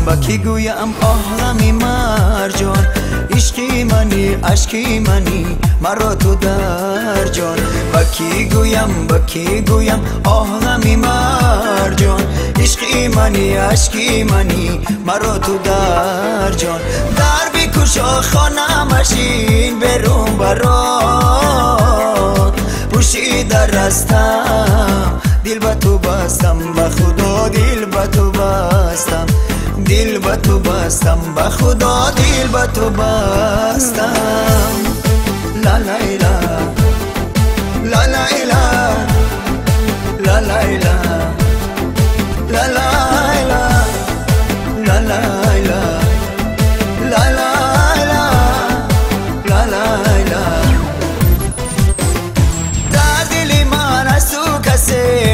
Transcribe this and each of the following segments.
با کی گویم آهنمی مرجان، عشقی منی عشقی منی مرا تو در جان. با کی گویم آهنمی مرجان، عشقی منی عشقی منی مرا تو در جان. در بیکشا خانه مشین برون برات، پوشیده رستم دل به تو بستم، به خدا دل به تو بستم، دل به تو بستم، به خدا دل به تو بستم. لا لا لا لا لا لا لا لا لا لا لا لا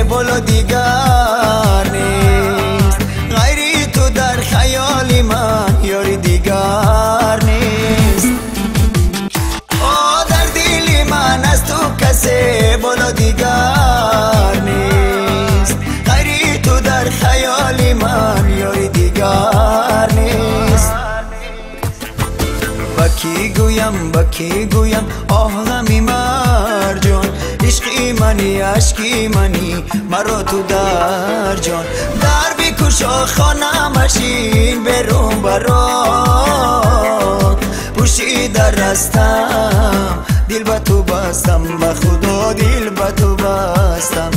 بولو دیگر نیست غیری تو، در خیال من یاری دیگر نیست. در دل من از تو کسی بولو دیگر نیست، غیری تو در خیال من یاری دیگر نیست. با کی گویم آهنمی مرجان، عشقی منی عشقی منی مرا تو در جان. در بیکشا خانه مشین برون برات، پوشیده رستم دل به تو بستم، به خدا دل به تو بستم،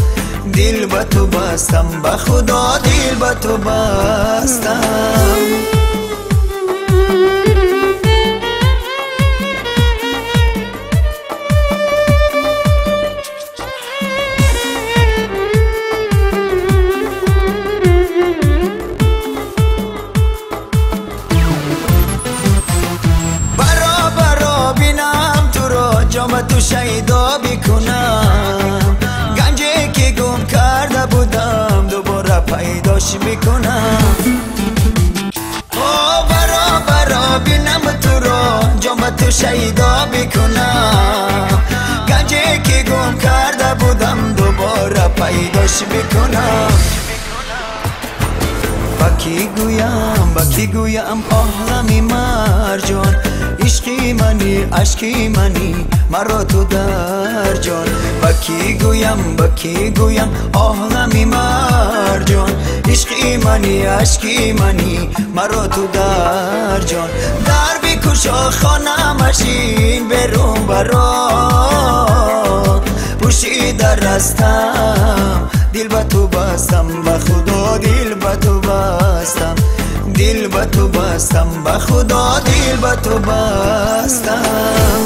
دل به تو بستم، به خدا دل به تو بستم. تو شیدا بیکنم، گنجی که گم کرده بودم دوباره پیداش میکنم. برا برا بینم تو را جام تو شیدا بیکنم، گنجی که گم کرده بودم دوباره پیداش میکنم. با کی گویم آهنمی مرجان، عشقی منی عشقی منی مرا تو در جان. با کی گویم آهنمی مرجان، عشقی منی عشقی منی مرا تو در جان. در بیکشا خانه مشین برون برات، پوشیده رستم دل به تو بستم، به خدا دل به تو بستم، دل به تو بستم، به خدا دل به تو بستم.